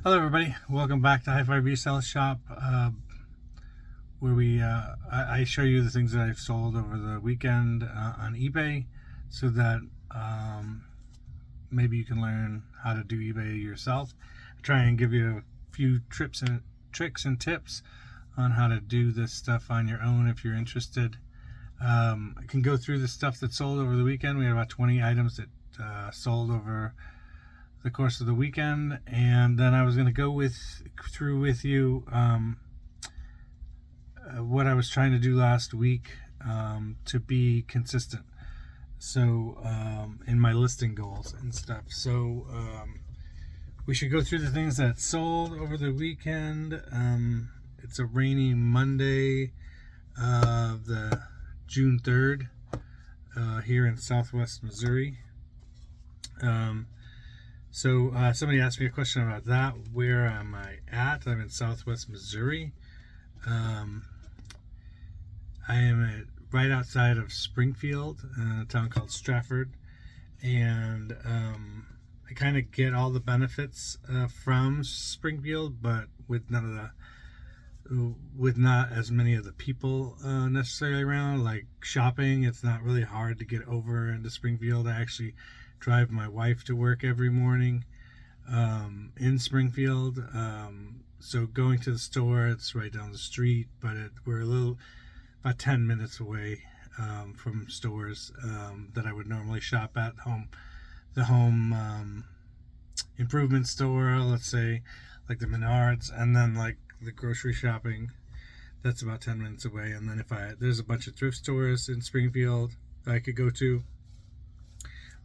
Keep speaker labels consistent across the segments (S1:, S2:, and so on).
S1: Hello everybody, welcome back to Hi-Fi Resale Shop, where I show you the things that I've sold over the weekend on eBay, so that maybe you can learn how to do eBay yourself. I try and give you a few tricks and tips on how to do this stuff on your own if you're interested. I can go through the stuff that sold over the weekend. We had about 20 items that sold over the course of the weekend, and then I was going to go through with you what I was trying to do last week to be consistent, so in my listing goals and stuff. So we should go through the things that sold over the weekend. It's a rainy Monday, the June 3rd, here in Southwest Missouri. So somebody asked me a question about that. Where am I at? I'm in Southwest Missouri. I am right outside of Springfield, a town called Stratford, and I kind of get all the benefits from Springfield, but with not as many of the people necessarily around. Like shopping, it's not really hard to get over into Springfield. I actually drive my wife to work every morning in Springfield, so going to the store, it's right down the street, but we're about 10 minutes away from stores that I would normally shop at. The home improvement store, let's say, like the Menards, and then like the grocery shopping, that's about 10 minutes away. And then there's a bunch of thrift stores in Springfield that I could go to.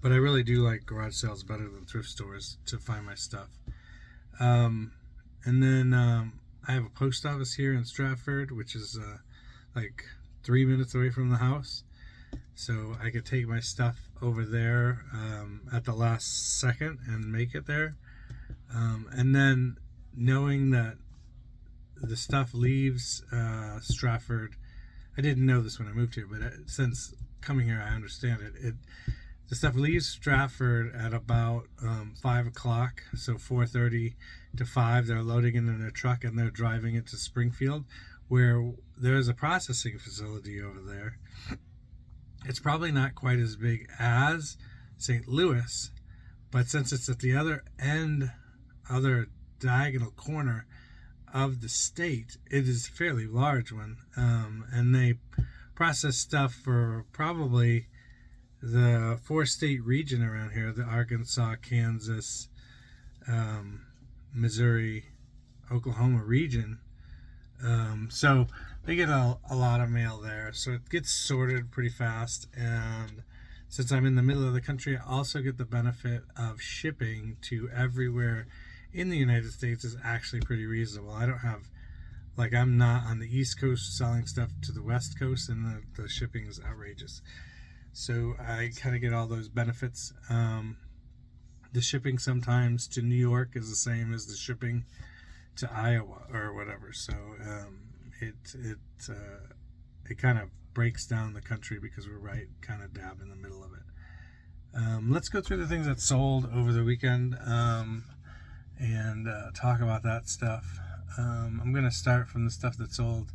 S1: But I really do like garage sales better than thrift stores to find my stuff. And then I have a post office here in Stratford, which is like 3 minutes away from the house. So I could take my stuff over there at the last second and make it there. And then knowing that the stuff leaves Stratford, I didn't know this when I moved here, but since coming here I understand it. The stuff leaves Stratford at about 5 o'clock, so 4:30 to 5. They're loading it in a truck and they're driving it to Springfield, where there's a processing facility over there. It's probably not quite as big as St. Louis, but since it's at the other diagonal corner of the state, it is a fairly large one, and they process stuff for probably the 4-state region around here: the Arkansas, Kansas, Missouri, Oklahoma region. So they get a lot of mail there, so it gets sorted pretty fast. And since I'm in the middle of the country, I also get the benefit of shipping to everywhere in the United States is actually pretty reasonable. I don't have, like, I'm not on the East Coast selling stuff to the West Coast, and the shipping is outrageous. So I kind of get all those benefits. The shipping sometimes to New York is the same as the shipping to Iowa or whatever. So it kind of breaks down the country because we're right kind of dab in the middle of it. Let's go through the things that sold over the weekend and talk about that stuff. I'm going to start from the stuff that sold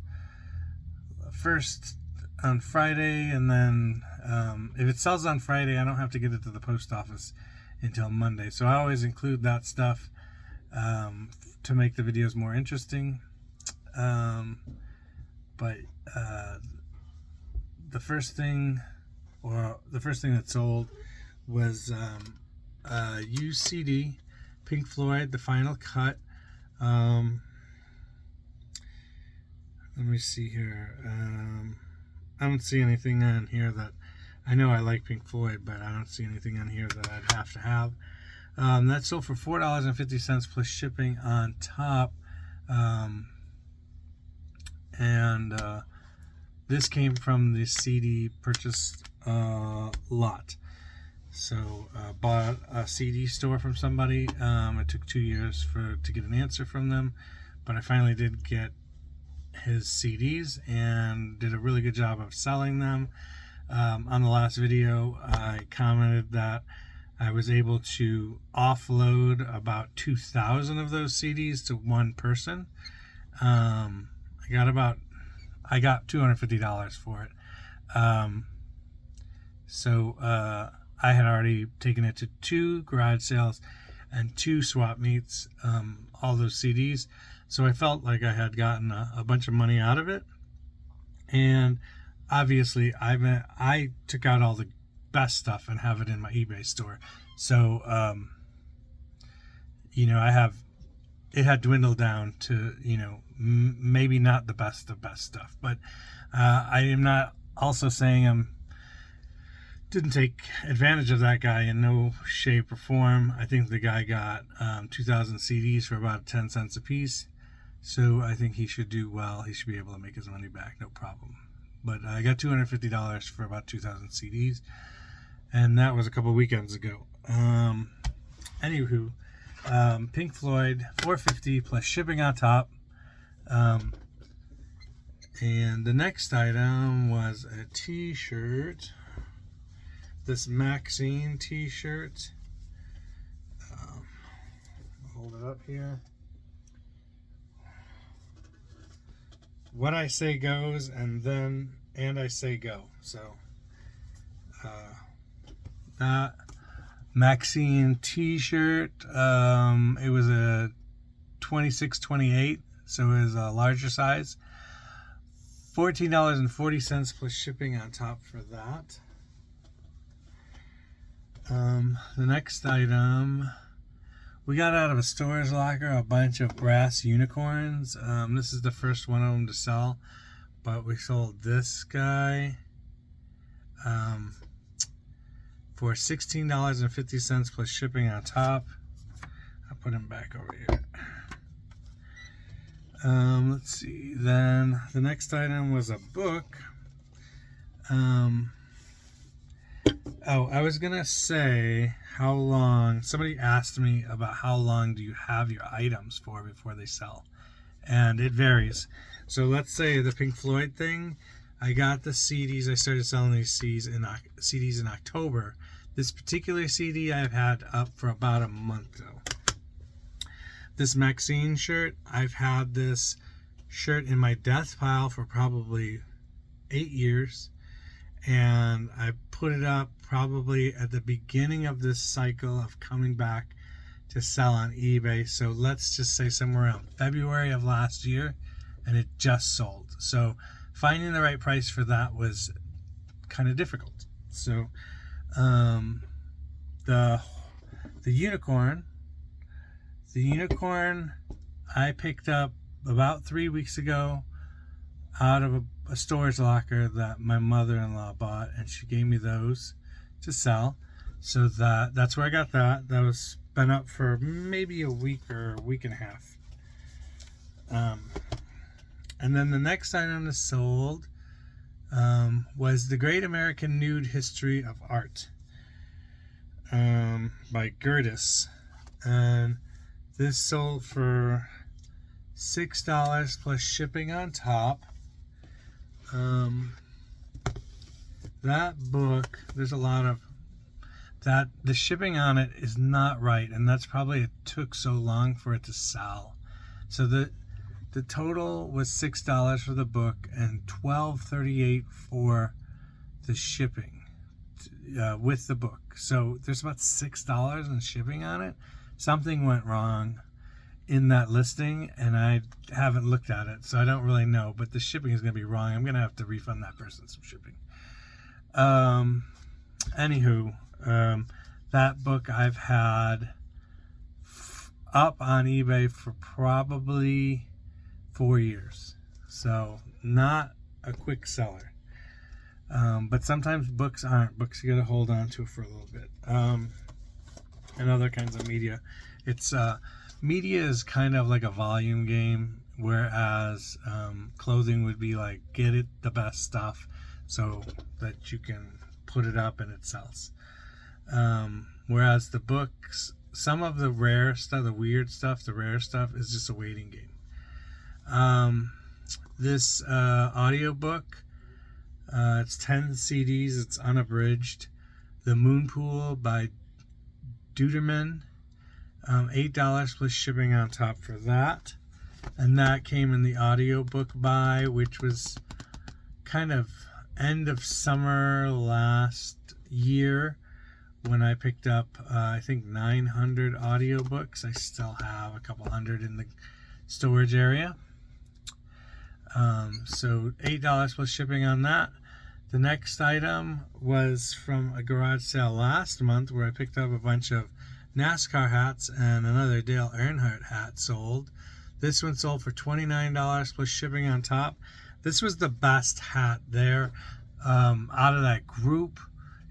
S1: first on Friday, and then if it sells on Friday, I don't have to get it to the post office until Monday. So I always include that stuff to make the videos more interesting. But the first thing that sold was UCD, Pink Floyd, The Final Cut. Let me see here. I don't see anything on here that, I know I like Pink Floyd, but I don't see anything on here that I'd have to have. That sold for $4.50 plus shipping on top. And this came from the CD purchase lot. So bought a CD store from somebody. It took 2 years to get an answer from them, but I finally did get his CDs and did a really good job of selling them. On the last video, I commented that I was able to offload about 2,000 of those CDs to one person. I got $250 for it. So I had already taken it to 2 garage sales and 2 swap meets, all those CDs. So I felt like I had gotten a bunch of money out of it. And obviously I took out all the best stuff and have it in my eBay store. So, it had dwindled down to, maybe not the best of best stuff. But I am not also saying didn't take advantage of that guy in no shape or form. I think the guy got 2,000 CDs for about 10 cents a piece. So I think he should do well. He should be able to make his money back, no problem. But I got $250 for about 2,000 CDs. And that was a couple weekends ago. Anywho, Pink Floyd, $450 plus shipping on top. And the next item was a t-shirt. This Maxine t-shirt. Hold it up here. What I say goes, and I say go. So that Maxine t-shirt, it was a 26-28, so it was a larger size. $14.40 plus shipping on top for that. The next item, we got out of a storage locker a bunch of brass unicorns. This is the first one of them to sell, but we sold this guy for $16.50 plus shipping on top. I'll put him back over here. Let's see. Then the next item was a book. I was gonna say how long. Somebody asked me about how long do you have your items for before they sell, and it varies. So let's say the Pink Floyd thing. I got the CDs. I started selling these CDs in October. This particular CD I've had up for about a month though. This Maxine shirt, I've had this shirt in my death pile for probably 8 years. And I put it up probably at the beginning of this cycle of coming back to sell on eBay. So let's just say somewhere around February of last year, and it just sold. So finding the right price for that was kind of difficult. So the unicorn I picked up about 3 weeks ago out of a storage locker that my mother-in-law bought, and she gave me those to sell. So that's where I got that. That was been up for maybe a week or a week and a half. And then the next item that sold was The Great American Nude History of Art by Gertis. And this sold for $6 plus shipping on top. That book, there's a lot of that. The shipping on it is not right, and that's probably it took so long for it to sell. So the total was $6 for the book and $12.38 for the shipping with the book. So there's about $6 in shipping on it. Something went wrong in that listing, and I haven't looked at it, so I don't really know, but the shipping is going to be wrong. I'm going to have to refund that person some shipping. Anywho, that book I've had up on eBay for probably 4 years, so not a quick seller. But sometimes books aren't. Books you got to hold on to for a little bit. And other kinds of media. It's media is kind of like a volume game, whereas clothing would be like get it the best stuff so that you can put it up and it sells. Whereas the books, some of the rare stuff, the weird stuff, the rare stuff is just a waiting game. This audiobook, it's 10 CDs, it's unabridged. The Moon Pool by Duderman, $8 plus shipping on top for that. And that came in the audiobook buy, which was kind of end of summer last year when I picked up, I think 900 audiobooks. I still have a couple hundred in the storage area. So $8 plus shipping on that. The next item was from a garage sale last month where I picked up a bunch of NASCAR hats and another Dale Earnhardt hat sold. This one sold for $29 plus shipping on top. This was the best hat there out of that group.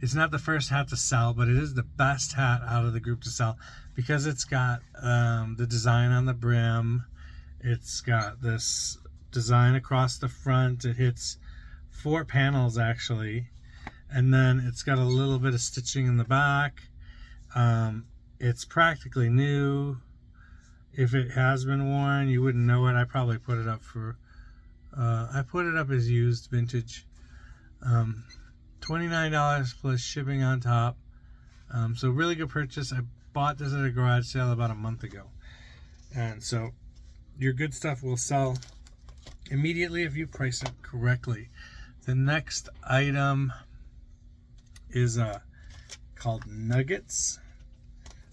S1: It's not the first hat to sell, but it is the best hat out of the group to sell because it's got the design on the brim. It's got this design across the front. It hits 4 panels actually, and then it's got a little bit of stitching in the back. It's practically new. If it has been worn, you wouldn't know it. I probably put it up for I put it up as used vintage. $29 plus shipping on top. So really good purchase. I bought this at a garage sale about a month ago, and so your good stuff will sell immediately if you price it correctly. The next item is called Nuggets,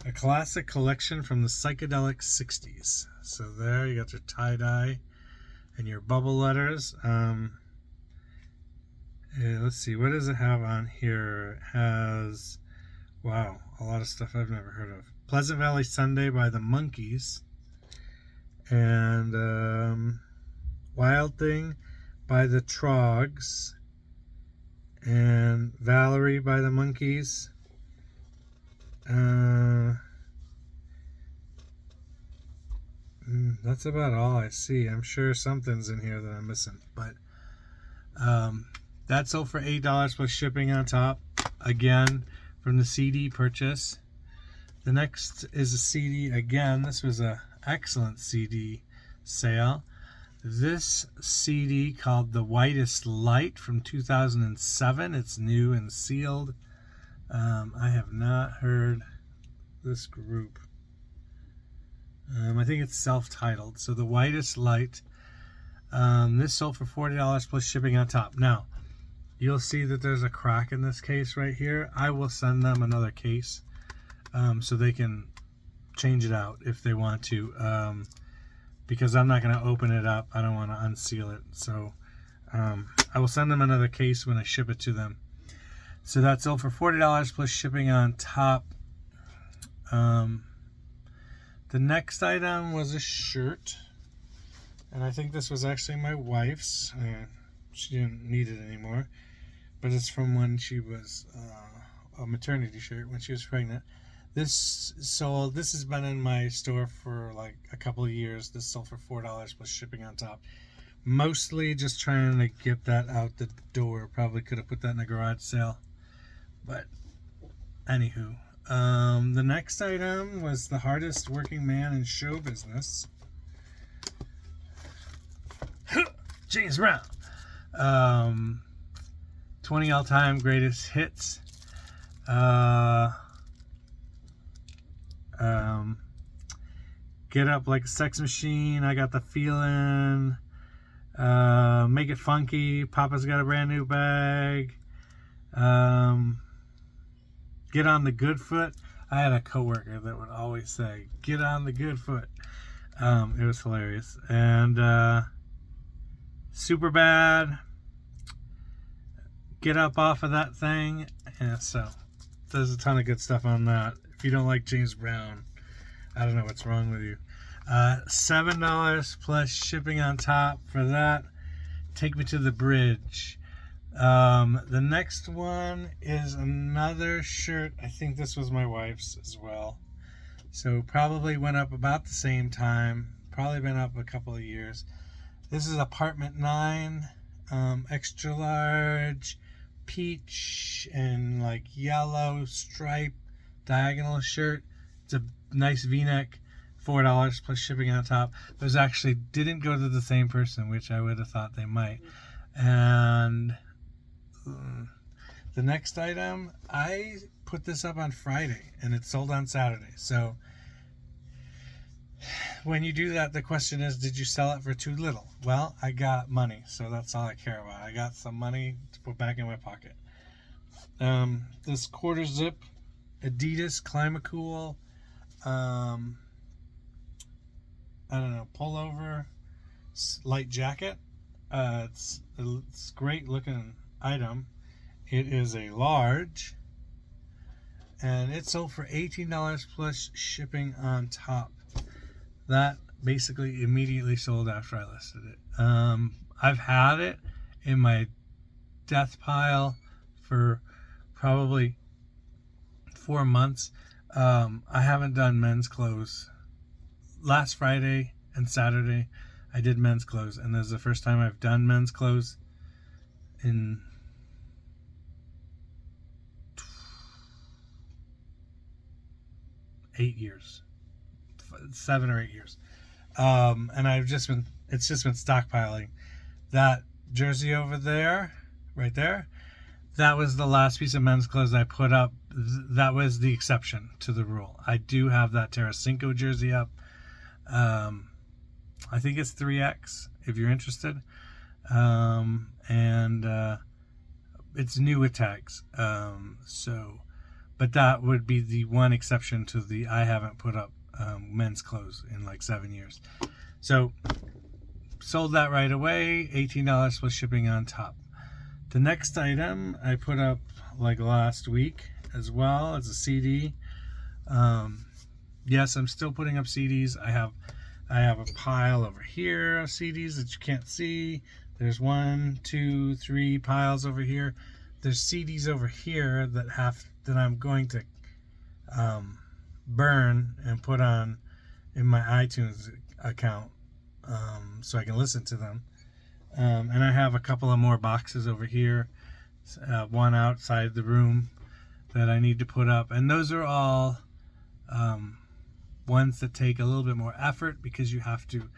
S1: a classic collection from the psychedelic 60s. So there you got your tie-dye and your bubble letters. Let's see, what does it have on here? It has, wow, a lot of stuff I've never heard of. Pleasant Valley Sunday by the Monkees, and Wild Thing by the Trogs, and Valerie by the Monkees. That's about all I see. I'm sure something's in here that I'm missing, but that sold for $8 plus shipping on top, again from the CD purchase. The next is a CD again. This was a excellent CD sale. This CD called The Whitest Light from 2007. It's new and sealed. I have not heard this group. I think it's self-titled. So The Whitest Light. This sold for $40 plus shipping on top. Now, you'll see that there's a crack in this case right here. I will send them another case so they can change it out if they want to, because I'm not going to open it up. I don't want to unseal it. So I will send them another case when I ship it to them. So that sold for $40 plus shipping on top. The next item was a shirt, and I think this was actually my wife's. She didn't need it anymore, but it's from when she was a maternity shirt when she was pregnant. This has been in my store for like a couple of years. This sold for $4 plus shipping on top. Mostly just trying to get that out the door. Probably could have put that in a garage sale, but anywho. The next item was the hardest working man in show business. James Brown. 20 all-time greatest hits. Get Up Like a Sex Machine, I Got the Feeling, Make It Funky, Papa's Got a Brand New Bag, Get on the Good Foot. I had a coworker that would always say, "Get on the good foot." It was hilarious. And Super Bad, Get Up Off of That Thing. Yeah, so there's a ton of good stuff on that. If you don't like James Brown, I don't know what's wrong with you. $7 plus shipping on top for that. Take Me to the Bridge. The next one is another shirt. I think this was my wife's as well. So probably went up about the same time. Probably been up a couple of years. This is Apartment 9, extra large, peach and like yellow stripe diagonal shirt. It's a nice V-neck. $4 plus shipping on top. Those actually didn't go to the same person, which I would have thought they might. And the next item, I put put this up on Friday and it sold on Saturday. So when you do that, the question is, did you sell it for too little? Well, I got money, so that's all I care about. I got some money to put back in my pocket. This quarter zip Adidas Climacool, I don't know, pullover light jacket. It's great looking item. It is a large, and it sold for $18 plus shipping on top. That basically immediately sold after I listed it. I've had it in my death pile for probably 4 months. I haven't done men's clothes. Last Friday and Saturday I did men's clothes, and this is the first time I've done men's clothes in 8 years, 7 or 8 years. And it's just been stockpiling. That jersey over there, right there, that was the last piece of men's clothes I put up. That was the exception to the rule. I do have that Tarasenko jersey up. I think it's 3X if you're interested. It's new with tags. But that would be the one exception to the I haven't put up men's clothes in like 7 years. So sold that right away, $18 plus shipping on top. The next item I put up like last week as well as a CD. Yes, I'm still putting up CDs. I have a pile over here of CDs that you can't see. There's 1, 2, 3 piles over here. There's CDs over here that I'm going to burn and put on in my iTunes account so I can listen to them. And I have a couple of more boxes over here, one outside the room that I need to put up. And those are all ones that take a little bit more effort because you have to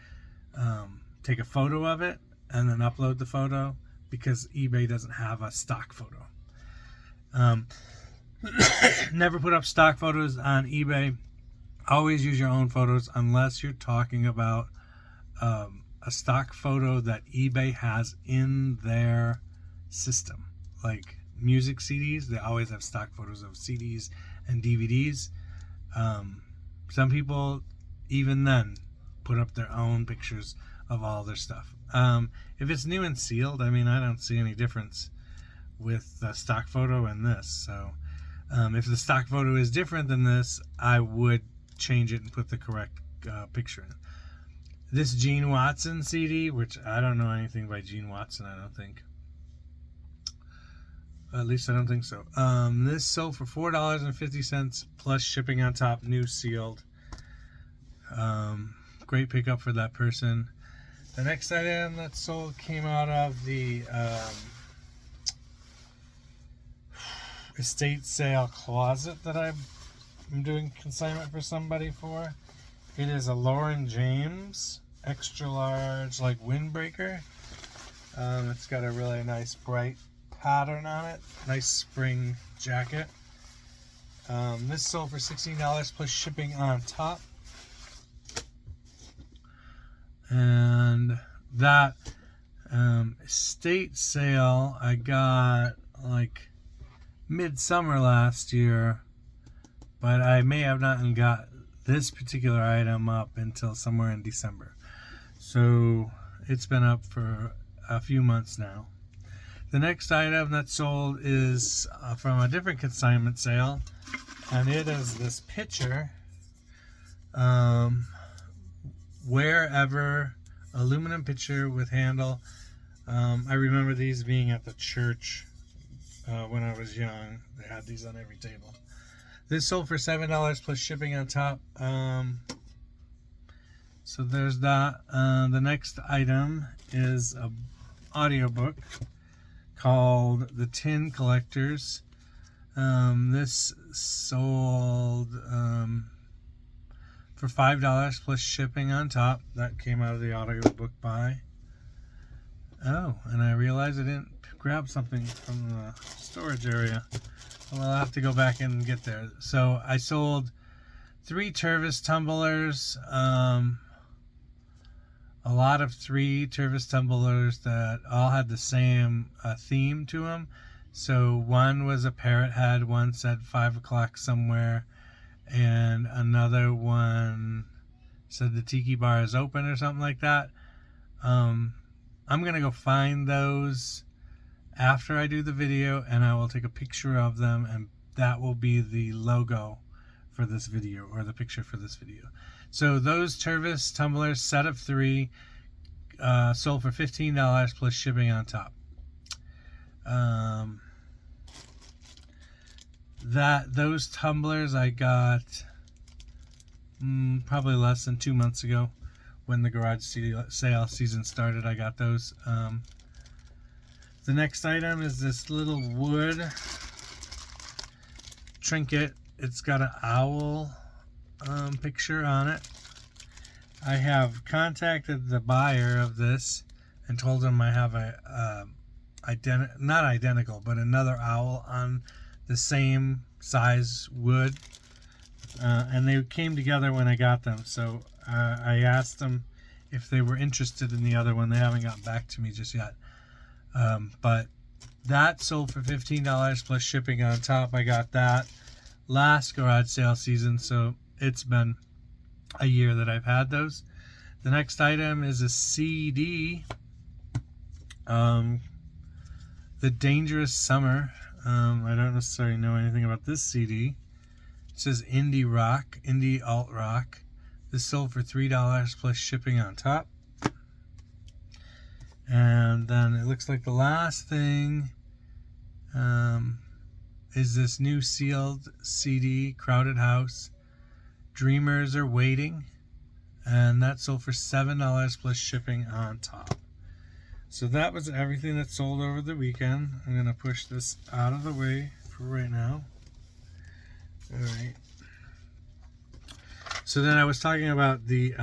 S1: take a photo of it and then upload the photo because eBay doesn't have a stock photo. Never put up stock photos on eBay. Always use your own photos unless you're talking about a stock photo that eBay has in their system. Like music CDs, they always have stock photos of CDs and DVDs. Some people, even then, put up their own pictures of all their stuff. If it's new and sealed, I don't see any difference with the stock photo and this. So if the stock photo is different than this, I would change it and put the correct picture in. This Gene Watson CD, which I don't know anything by Gene Watson, I don't think. At least I don't think so. This sold for $4.50 plus shipping on top, new sealed. Great pickup for that person. The next item that sold came out of the estate sale closet that I'm doing consignment for somebody for. It is a Lauren James extra large like windbreaker. It's got a really nice bright pattern on it. Nice spring jacket. This sold for $16 plus shipping on top. And that estate sale I got like midsummer last year, but I may have not got this particular item up until somewhere in December. So it's been up for a few months now. The next item that sold is from a different consignment sale, and it is this pitcher, Wherever aluminum pitcher with handle. I remember these being at the church when I was young. They had these on every table. This sold for $7 plus shipping on top. So there's that. The next item is a audiobook called The Tin Collectors. This sold for $5 plus shipping on top. That came out of the audiobook buy. Oh, and I realized I didn't grab something from the storage area. Well, I'll have to go back and get there. So I sold 3 Tervis tumblers, a lot of 3 Tervis tumblers that all had the same theme to them. So one was a parrot head, one said 5 o'clock somewhere, and another one said the tiki bar is open or something like that. I'm gonna go find those after I do the video, and I will take a picture of them, and that will be the logo for this video, or the picture for this video. So those Tervis tumblers, set of 3, sold for $15 plus shipping on top. Those tumblers I got probably less than 2 months ago. When the garage sale season started, I got those. The next item is this little wood trinket. It's got an owl picture on it. I have contacted the buyer of this and told him I have not identical, but another owl on the same size wood. And they came together when I got them, so I asked them if they were interested in the other one. They haven't gotten back to me just yet. But that sold for $15 plus shipping on top. I got that last garage sale season, so it's been a year that I've had those. The next item is a CD, The Dangerous Summer. I don't necessarily know anything about this CD. It says indie rock, indie alt rock. This sold for $3 plus shipping on top. And then it looks like the last thing is this new sealed CD, Crowded House, Dreamers Are Waiting. And that sold for $7 plus shipping on top. So that was everything that sold over the weekend. I'm going to push this out of the way for right now. Alright. So then I was talking about the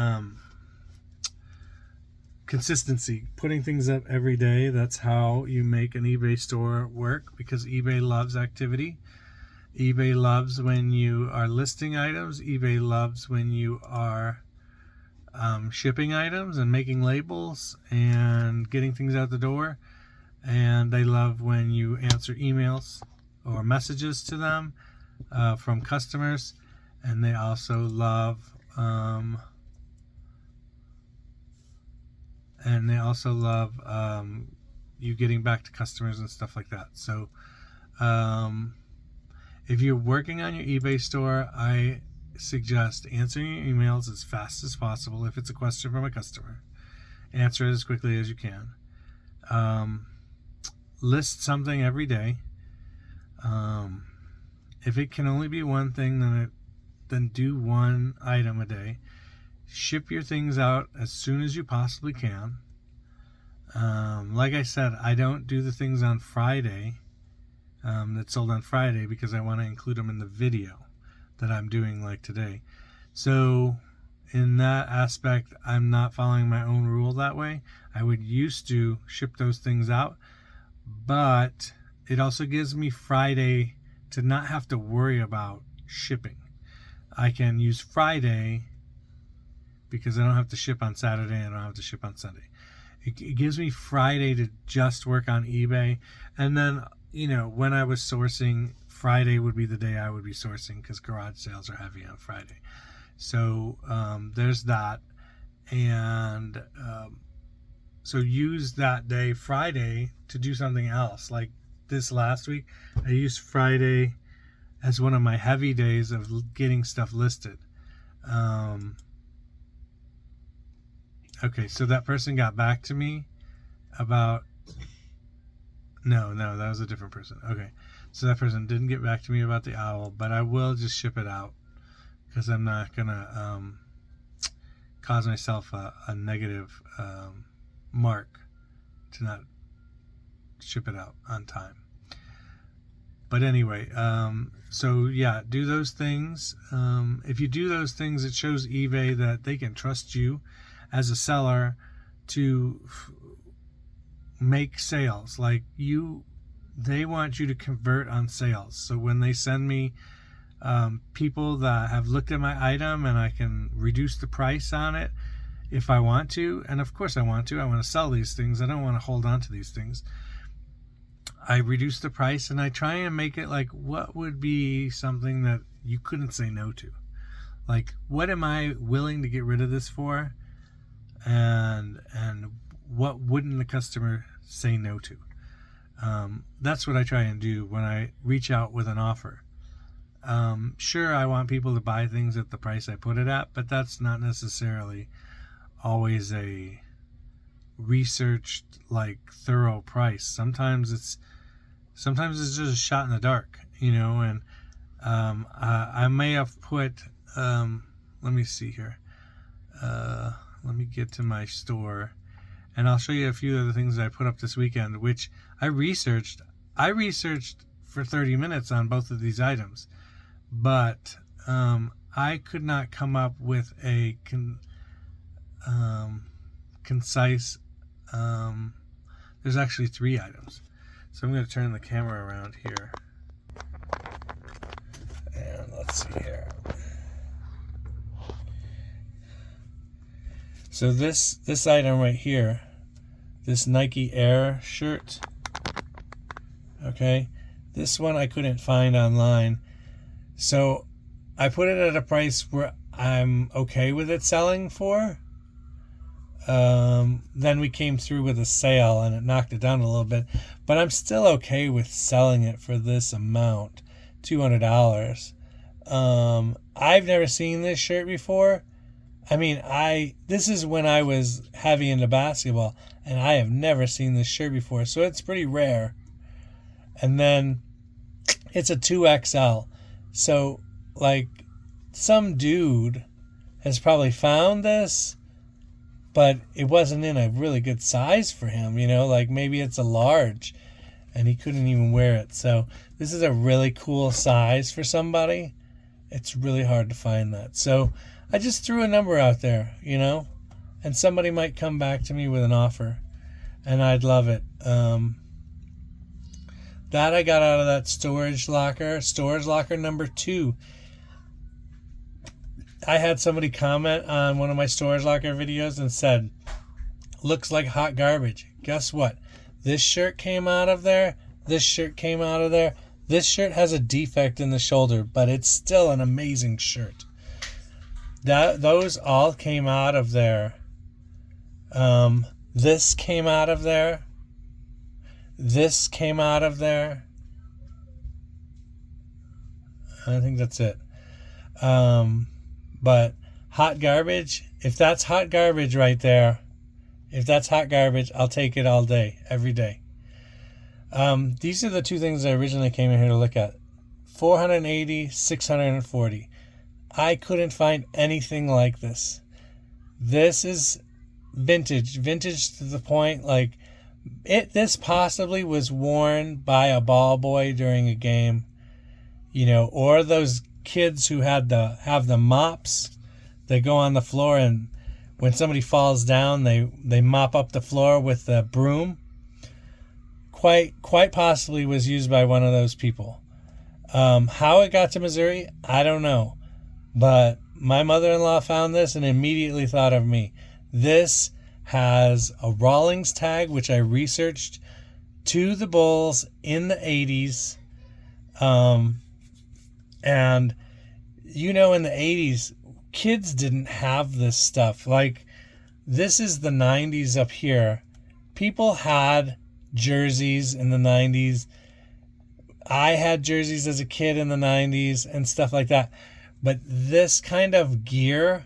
S1: consistency, putting things up every day. That's how you make an eBay store work, because eBay loves activity. eBay loves when you are listing items. eBay loves when you are shipping items and making labels and getting things out the door. And they love when you answer emails or messages to them from customers. And they also love you getting back to customers and stuff like that. So if you're working on your eBay store, I suggest answering your emails as fast as possible. If it's a question from a customer, answer it as quickly as you can. List something every day. If it can only be one thing, then do one item a day. Ship your things out as soon as you possibly can. Like I said, I don't do the things on Friday that sold on Friday, because I want to include them in the video that I'm doing, like today. So in that aspect, I'm not following my own rule that way. I would used to ship those things out, but it also gives me Friday to not have to worry about shipping. I can use Friday because I don't have to ship on Saturday and I don't have to ship on Sunday. It gives me Friday to just work on eBay. And then, when I was sourcing, Friday would be the day I would be sourcing, because garage sales are heavy on Friday. So there's that. And so use that day, Friday, to do something else. Like this last week, I used Friday as one of my heavy days of getting stuff listed. Okay, so that person got back to me about... No, that was a different person. Okay, so that person didn't get back to me about the owl, but I will just ship it out, because I'm not going to cause myself a negative mark to not ship it out on time. But anyway, so yeah, do those things. If you do those things, it shows eBay that they can trust you as a seller to make sales. Like they want you to convert on sales. So when they send me people that have looked at my item, and I can reduce the price on it if I want to, and of course I want to sell these things. I don't want to hold on to these things. I reduce the price, and I try and make it like, what would be something that you couldn't say no to? Like, what am I willing to get rid of this for? And what wouldn't the customer say no to? That's what I try and do when I reach out with an offer. Sure, I want people to buy things at the price I put it at, but that's not necessarily always a researched, like, thorough price. Sometimes it's just a shot in the dark, and I may have put, let me see here. Let me get to my store, and I'll show you a few of the things that I put up this weekend, which I researched. I researched for 30 minutes on both of these items, but I could not come up with a concise. There's actually 3 items. So I'm going to turn the camera around here. And let's see here. So this item right here, this Nike Air shirt, okay, this one I couldn't find online. So I put it at a price where I'm okay with it selling for. Then we came through with a sale and it knocked it down a little bit, but I'm still okay with selling it for this amount, $200. I've never seen this shirt before. I mean, this is when I was heavy into basketball, and I have never seen this shirt before, so it's pretty rare. And then it's a 2XL. So, like, some dude has probably found this, but it wasn't in a really good size for him, like maybe it's a large, and he couldn't even wear it. So this is a really cool size for somebody. It's really hard to find that. So I just threw a number out there, and somebody might come back to me with an offer, and I'd love it. That I got out of that storage locker number 2. I had somebody comment on one of my storage locker videos and said, looks like hot garbage. Guess what? This shirt came out of there. This shirt came out of there. This shirt has a defect in the shoulder, but it's still an amazing shirt. Those all came out of there. This came out of there. This came out of there. I think that's it. But hot garbage, if that's hot garbage right there, if that's hot garbage, I'll take it all day, every day. These are the 2 things I originally came in here to look at. $480, $640. I couldn't find anything like this. This is vintage to the point, like, this possibly was worn by a ball boy during a game, or those kids who have the mops. They go on the floor, and when somebody falls down, they mop up the floor with the broom. Quite possibly was used by one of those people. How it got to Missouri, I don't know. But my mother-in-law found this and immediately thought of me. This has a Rawlings tag, which I researched, to the Bulls in the 80s. And, in the 80s, kids didn't have this stuff. Like, this is the 90s up here. People had jerseys in the 90s. I had jerseys as a kid in the 90s and stuff like that. But this kind of gear,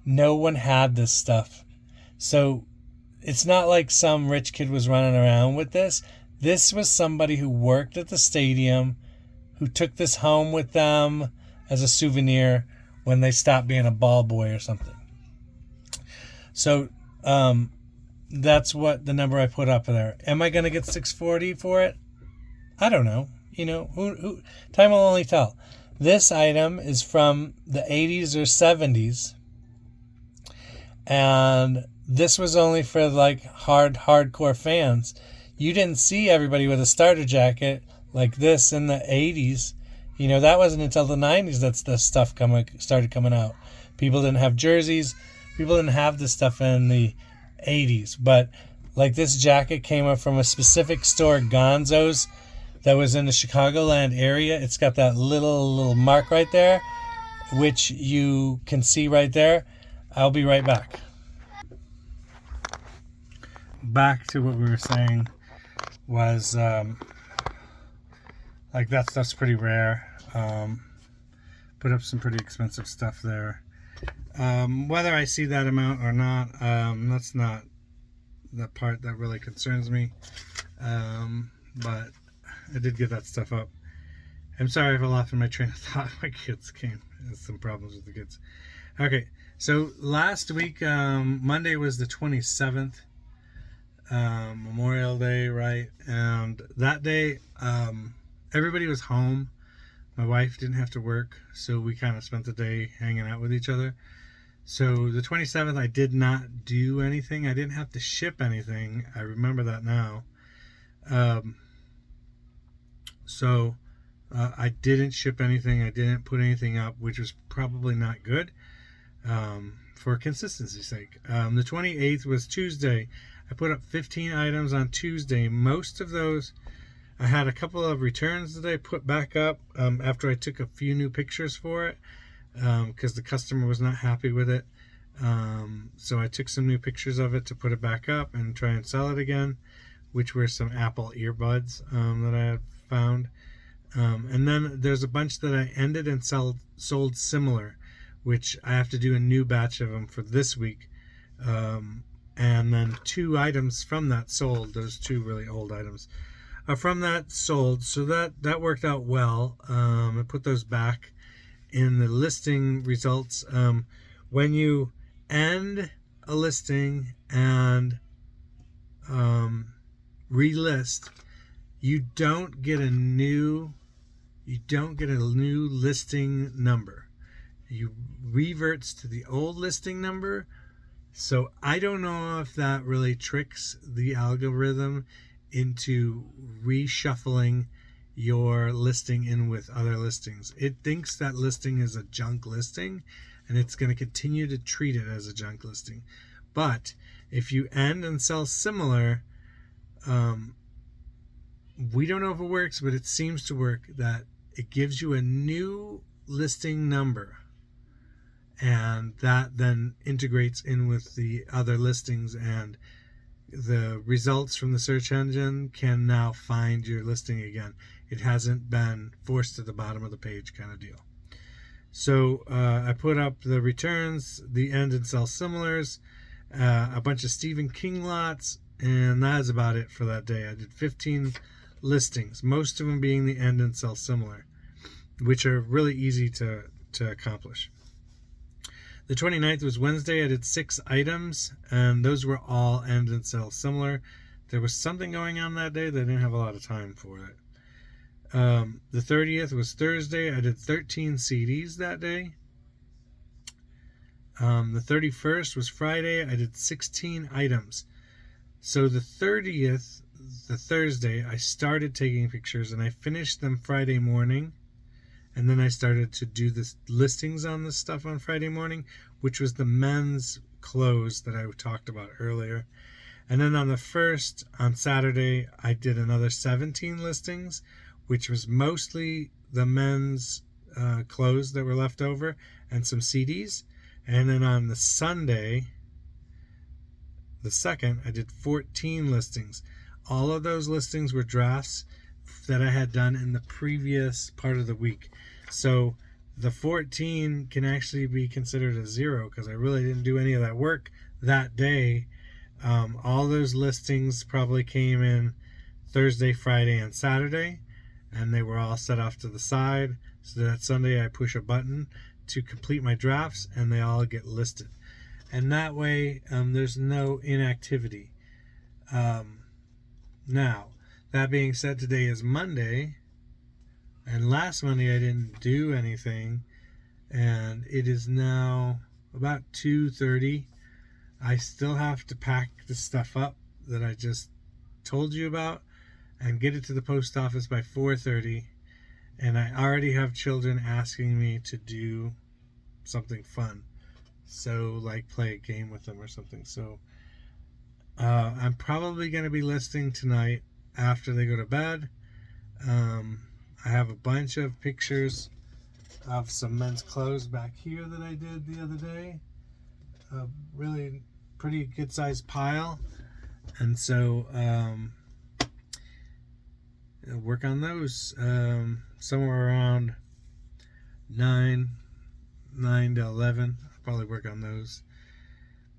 S1: no one had this stuff. So it's not like some rich kid was running around with this. This was somebody who worked at the stadium, who took this home with them as a souvenir when they stopped being a ball boy or something. So that's what the number I put up there. Am I going to get $640 for it? I don't know. Who time will only tell. This item is from the 80s or 70s. And this was only for like hardcore fans. You didn't see everybody with a starter jacket like this in the 80s. You know, that wasn't until the 90s that the stuff started coming out. People didn't have jerseys. People didn't have this stuff in the 80s. But like this jacket came up from a specific store, Gonzo's, that was in the Chicagoland area. It's got that little mark right there, which you can see right there. I'll be right back. Back to what we were saying was like that stuff's pretty rare. Put up some pretty expensive stuff there. Whether I see that amount or not, that's not the part that really concerns me. But I did get that stuff up. I'm sorry if I lost my train of thought. My kids came. There's some problems with the kids. Okay, so last week, Monday was the 27th, Memorial Day, right? And that day, everybody was home. My wife didn't have to work, so we kind of spent the day hanging out with each other. So the 27th, I did not do anything. I didn't have to ship anything. I remember that now. I didn't ship anything. I didn't put anything up, which was probably not good, for consistency's sake. The 28th was Tuesday. I put up 15 items on Tuesday. Most of those, I had a couple of returns that I put back up after I took a few new pictures for it, because the customer was not happy with it. So I took some new pictures of it to put it back up and try and sell it again, which were some Apple earbuds that I had found. And then there's a bunch that I ended and sold similar, which I have to do a new batch of them for this week. And then 2 items from that sold, those 2 really old items from that sold. So that worked out well. I put those back in the listing results. When you end a listing and relist, you don't get a new listing number. You reverts to the old listing number. So I don't know if that really tricks the algorithm into reshuffling your listing in with other listings. It thinks that listing is a junk listing, and it's going to continue to treat it as a junk listing. But if you end and sell similar, we don't know if it works, but it seems to work, that it gives you a new listing number, and that then integrates in with the other listings, and the results from the search engine can now find your listing again. It hasn't been forced to the bottom of the page kind of deal. So I put up the returns, the end and sell similars, a bunch of Stephen King lots, and that is about it for that day. I did 15 listings, most of them being the end and sell similar, which are really easy to accomplish. The 29th was Wednesday. I did 6 items, and those were all end and sell similar. There was something going on that day that I didn't have a lot of time for it. The 30th was Thursday. I did 13 CDs that day. The 31st was Friday. I did 16 items. So the 30th, the Thursday, I started taking pictures, and I finished them Friday morning. And then I started to do the listings on this stuff on Friday morning, which was the men's clothes that I talked about earlier. And then on the 1st, on Saturday, I did another 17 listings, which was mostly the men's clothes that were left over and some CDs. And then on the Sunday, the 2nd, I did 14 listings. All of those listings were drafts that I had done in the previous part of the week. So the 14 can actually be considered a 0 because I really didn't do any of that work that day. All those listings probably came in Thursday, Friday, and Saturday, and they were all set off to the side. So that Sunday I push a button to complete my drafts, and they all get listed. And that way there's no inactivity. Now, that being said, today is Monday, and last Monday I didn't do anything, and it is now about 2:30. I still have to pack the stuff up that I just told you about and get it to the post office by 4:30. And I already have children asking me to do something fun. So, like play a game with them or something. So, I'm probably going to be listing tonight after they go to bed. I have a bunch of pictures of some men's clothes back here that I did the other day. A really pretty good sized pile. And so, work on those somewhere around 9 to 11. I'll probably work on those.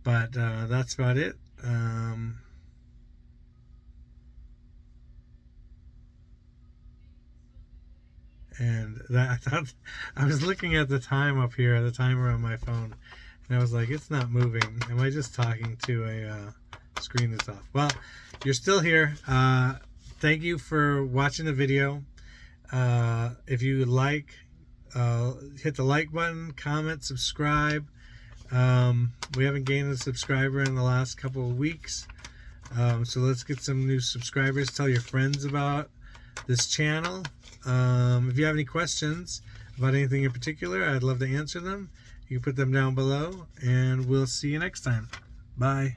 S1: But that's about it. And that, I thought, I was looking at the time up here, the timer on my phone, and I was like, it's not moving. Am I just talking to a screen that's off? Well, you're still here. Thank you for watching the video. If you like, hit the like button, comment, subscribe. We haven't gained a subscriber in the last couple of weeks. So let's get some new subscribers. Tell your friends about this channel. If you have any questions about anything in particular, I'd love to answer them. You can put them down below, and we'll see you next time. Bye.